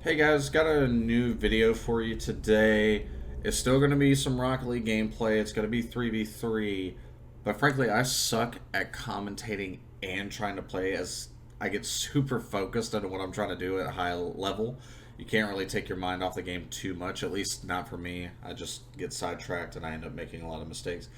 Hey guys, got a new video for you today. It's still going to be some Rocket League gameplay. It's going to be 3v3. But frankly, I suck at commentating and trying to play as I get super focused on what I'm trying to do at a high level. You can't really take your mind off the game too much, at least not for me. I just get sidetracked and I end up making a lot of mistakes.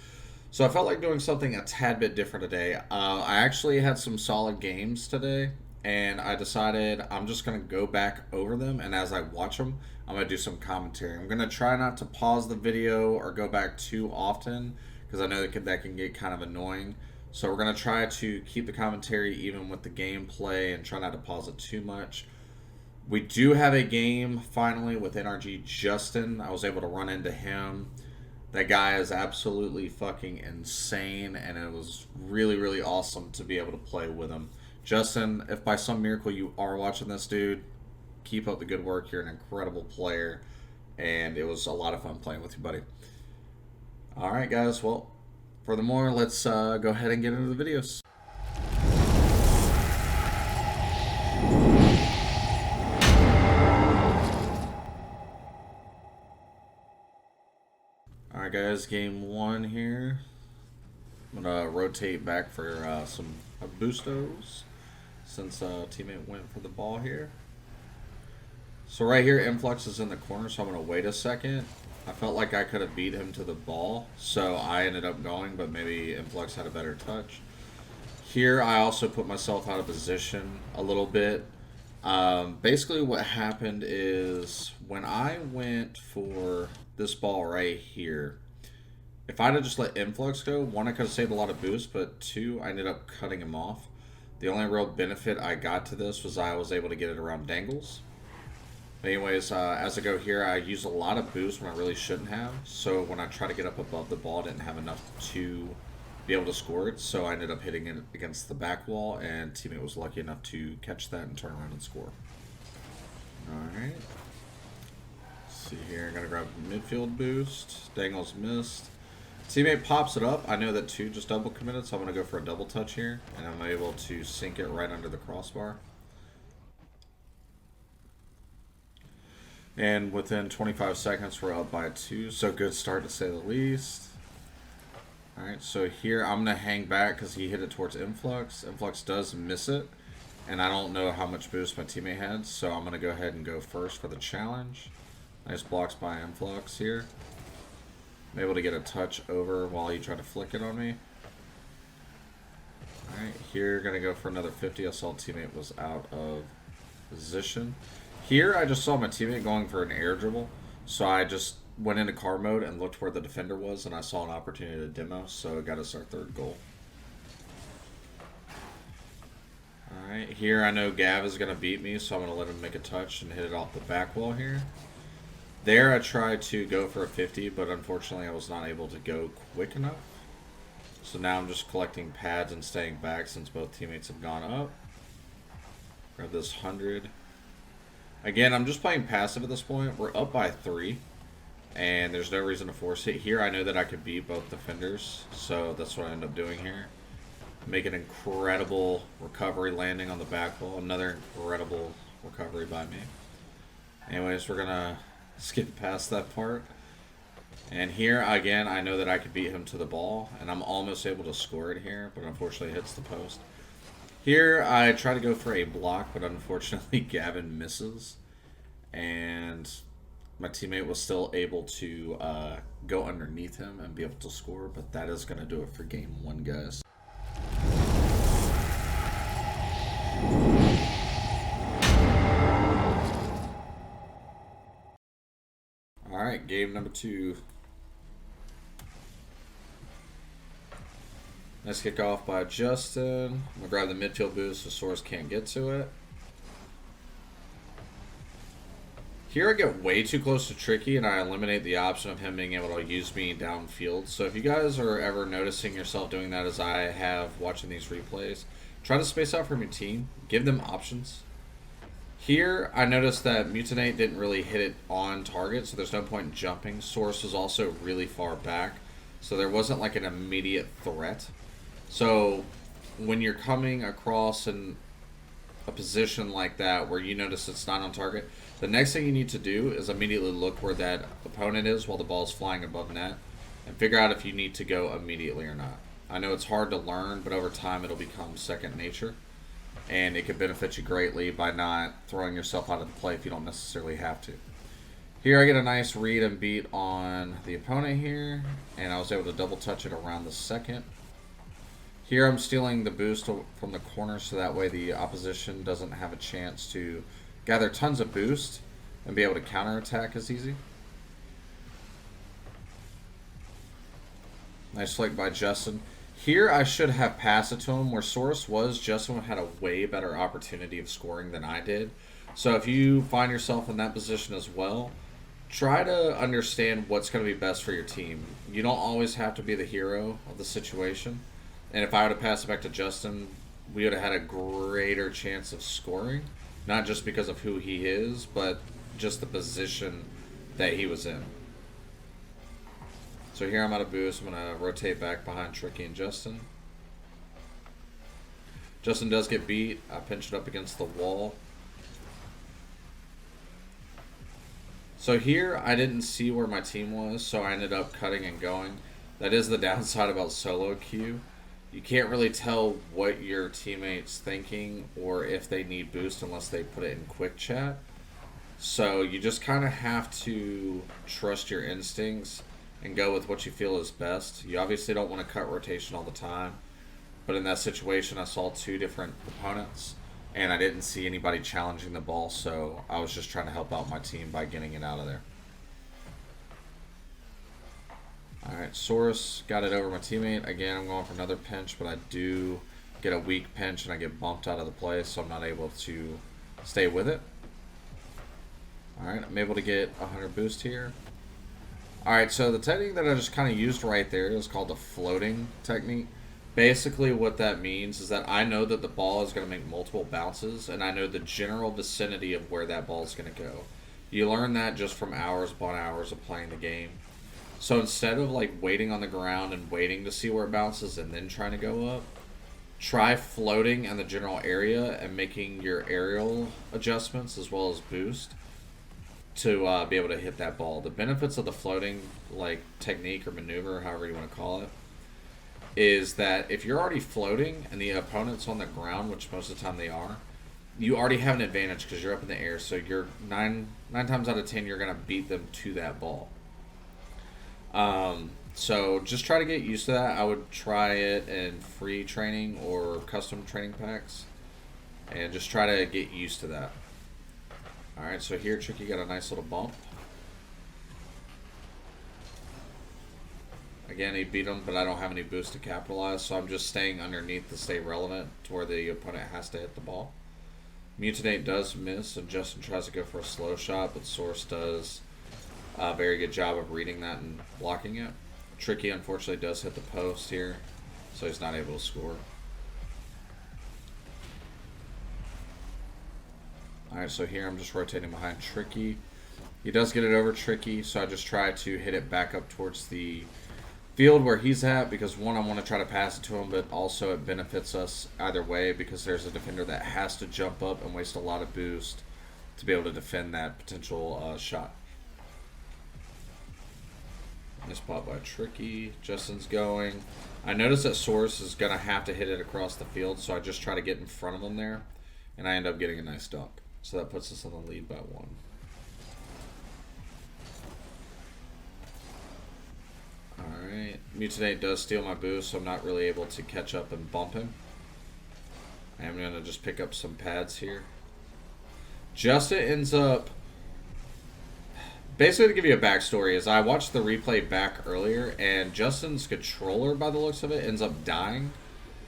So I felt like doing something a tad bit different today. I actually had some solid games today, and I decided I'm just gonna go back over them, and as I watch them, I'm gonna do some commentary. I'm gonna try not to pause the video or go back too often because I know that can get kind of annoying. So we're gonna try to keep the commentary even with the gameplay and try not to pause it too much. We do have a game finally with NRG Justin. I was able to run into him. That guy is absolutely fucking insane, and it was really, really awesome to be able to play with him. Justin, if by some miracle you are watching this, dude, keep up the good work. You're an incredible player, and it was a lot of fun playing with you, buddy. All right, guys. Well, furthermore, let's go ahead and get into the videos. All right, guys. Game one here. I'm gonna rotate back for some boostos since teammate went for the ball here. So right here, Influx is in the corner, so I'm going to wait a second. I felt like I could have beat him to the ball, so I ended up going, but maybe Influx had a better touch. Here, I also put myself out of position a little bit. Basically, what happened is when I went for this ball right here, if I'd have just let Influx go, one, I could have saved a lot of boost, but two, I ended up cutting him off. The only real benefit I got to this was I was able to get it around Dangles. Anyways, as I go here, I use a lot of boost when I really shouldn't have. So when I try to get up above the ball, I didn't have enough to be able to score it. So I ended up hitting it against the back wall, and teammate was lucky enough to catch that and turn around and score. Alright. See here, I'm going to grab midfield boost. Dangles missed. Teammate pops it up. I know that two just double committed, so I'm going to go for a double touch here. And I'm able to sink it right under the crossbar. And within 25 seconds, we're up by two. So good start to say the least. Alright, so here I'm going to hang back because he hit it towards Influx. Influx does miss it. And I don't know how much boost my teammate had. So I'm going to go ahead and go first for the challenge. Nice blocks by Influx here. I'm able to get a touch over while he tried to flick it on me. Alright, here going to go for another 50. I saw teammate was out of position. Here, I just saw my teammate going for an air dribble, so I just went into car mode and looked where the defender was, and I saw an opportunity to demo, so it got us our third goal. Alright, here I know Gav is going to beat me, so I'm going to let him make a touch and hit it off the back wall here. There, I tried to go for a 50, but unfortunately I was not able to go quick enough. So now I'm just collecting pads and staying back since both teammates have gone up. Grab this 100. Again, I'm just playing passive at this point. We're up by 3, and there's no reason to force it. Here, I know that I could beat both defenders, so that's what I end up doing here. Make an incredible recovery landing on the back wall. Another incredible recovery by me. Anyways, we're going to skip past that part. And here, again, I know that I could beat him to the ball, and I'm almost able to score it here, but unfortunately it hits the post. Here, I try to go for a block, but unfortunately Gavin misses. And my teammate was still able to go underneath him and be able to score, but that is going to do it for game one, guys. Alright, game number two. Nice kickoff by Justin. I'm going to grab the midfield boost so Source can't get to it. Here I get way too close to Tricky, and I eliminate the option of him being able to use me downfield. So if you guys are ever noticing yourself doing that as I have watching these replays, try to space out from your team. Give them options. Here, I noticed that Mutinate didn't really hit it on target, so there's no point in jumping. Source was also really far back, so there wasn't like an immediate threat. So when you're coming across and a position like that where you notice it's not on target, the next thing you need to do is immediately look where that opponent is while the ball's flying above net and figure out if you need to go immediately or not. I know it's hard to learn, but over time it'll become second nature, and it could benefit you greatly by not throwing yourself out of the play if you don't necessarily have to. Here I get a nice read and beat on the opponent here, and I was able to double touch it around the second. Here I'm stealing the boost from the corner so that way the opposition doesn't have a chance to gather tons of boost and be able to counterattack as easy. Nice flick by Justin. Here I should have passed it to him. Where Source was, Justin had a way better opportunity of scoring than I did. So if you find yourself in that position as well, try to understand what's going to be best for your team. You don't always have to be the hero of the situation. And if I would have passed it back to Justin, we would have had a greater chance of scoring. Not just because of who he is, but just the position that he was in. So here I'm out of boost. I'm going to rotate back behind Tricky and Justin. Justin does get beat. I pinched it up against the wall. So here I didn't see where my team was, so I ended up cutting and going. That is the downside about solo queue. You can't really tell what your teammate's thinking or if they need boost unless they put it in quick chat. So you just kind of have to trust your instincts and go with what you feel is best. You obviously don't want to cut rotation all the time, but in that situation I saw two different opponents and I didn't see anybody challenging the ball, so I was just trying to help out my team by getting it out of there. Alright, Source got it over my teammate. Again, I'm going for another pinch, but I do get a weak pinch and I get bumped out of the play, so I'm not able to stay with it. Alright, I'm able to get 100 boost here. Alright, so the technique that I just kind of used right there is called the floating technique. Basically what that means is that I know that the ball is going to make multiple bounces, and I know the general vicinity of where that ball is going to go. You learn that just from hours upon hours of playing the game. So instead of like waiting on the ground and waiting to see where it bounces and then trying to go up, try floating in the general area and making your aerial adjustments as well as boost to be able to hit that ball. The benefits of the floating like technique or maneuver, however you want to call it, is that if you're already floating and the opponent's on the ground, which most of the time they are, you already have an advantage because you're up in the air. So you're nine times out of 10 you're going to beat them to that ball. So just try to get used to that. I would try it in free training or custom training packs and just try to get used to that. Alright, so here Tricky got a nice little bump. Again, he beat him, but I don't have any boost to capitalize, so I'm just staying underneath to stay relevant to where the opponent has to hit the ball. Mutinate does miss, and Justin tries to go for a slow shot, but Source does a very good job of reading that and blocking it. Tricky, unfortunately, does hit the post here, so he's not able to score. Alright, so here I'm just rotating behind Tricky. He does get it over Tricky, so I just try to hit it back up towards the field where he's at, because one, I want to try to pass it to him, but also it benefits us either way because there's a defender that has to jump up and waste a lot of boost to be able to defend that potential shot. Nice spot by Tricky. Justin's going. I notice that Source is going to have to hit it across the field, so I just try to get in front of him there, and I end up getting a nice dunk. So that puts us in the lead by 1. Alright. Mutinate does steal my boost, so I'm not really able to catch up and bump him. I am going to just pick up some pads here. Justin ends up... Basically, to give you a backstory, is I watched the replay back earlier, and Justin's controller, by the looks of it, ends up dying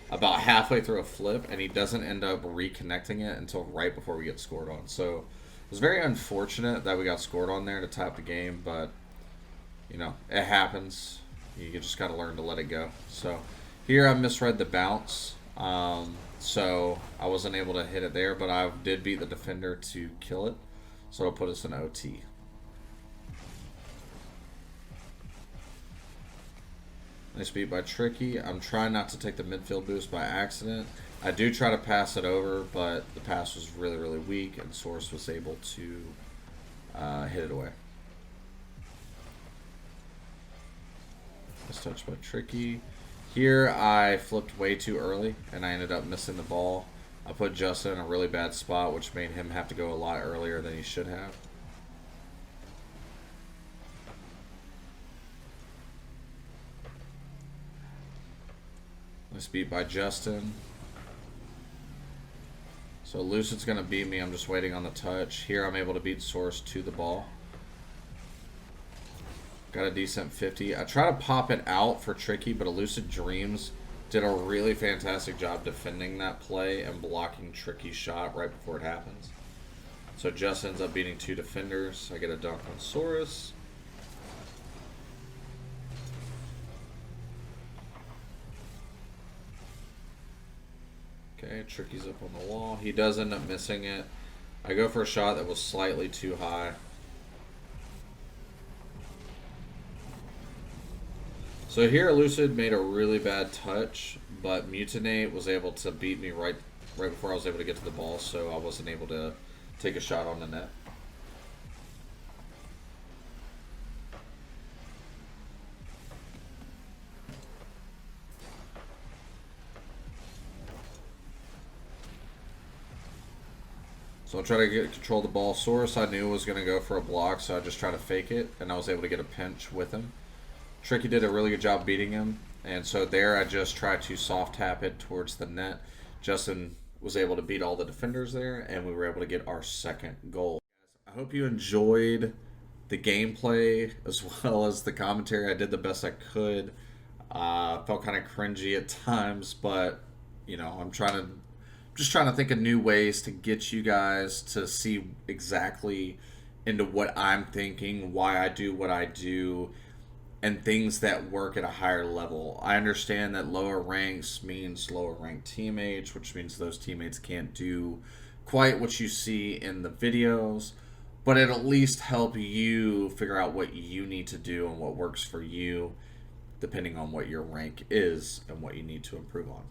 about halfway through a flip, and he doesn't end up reconnecting it until right before we get scored on. So it was very unfortunate that we got scored on there to tie up the game, but, you know, it happens. You just got to learn to let it go. So here I misread the bounce, so I wasn't able to hit it there, but I did beat the defender to kill it, so it'll put us in OT. Nice beat by Tricky. I'm trying not to take the midfield boost by accident. I do try to pass it over, but the pass was really, really weak, and Source was able to hit it away. Nice touch by Tricky. Here I flipped way too early, and I ended up missing the ball. I put Justin in a really bad spot, which made him have to go a lot earlier than he should have. Nice beat by Justin. So Lucid's going to beat me. I'm just waiting on the touch. Here I'm able to beat Source to the ball. Got a decent 50. I try to pop it out for Tricky, but Lucid Dreams did a really fantastic job defending that play and blocking Tricky's shot right before it happens. So Just ends up beating 2 defenders. I get a dunk on Saurus. Okay, Tricky's up on the wall. He does end up missing it. I go for a shot that was slightly too high. So here Lucid made a really bad touch, but Mutinate was able to beat me right before I was able to get to the ball, so I wasn't able to take a shot on the net. So I'll try to control the ball. Source I knew was going to go for a block, so I just tried to fake it, and I was able to get a pinch with him. Tricky did a really good job beating him, and so there I just tried to soft tap it towards the net. Justin was able to beat all the defenders there, and we were able to get our second goal. I hope you enjoyed the gameplay as well as the commentary. I did the best I could. Felt kind of cringy at times, but you know, just trying to think of new ways to get you guys to see exactly into what I'm thinking, why I do what I do, and things that work at a higher level. I understand that lower ranks means lower ranked teammates, which means those teammates can't do quite what you see in the videos, but it at least help you figure out what you need to do and what works for you, depending on what your rank is and what you need to improve on.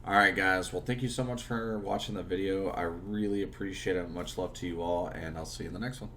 Alright guys, well thank you so much for watching the video. I really appreciate it. Much love to you all, and I'll see you in the next one.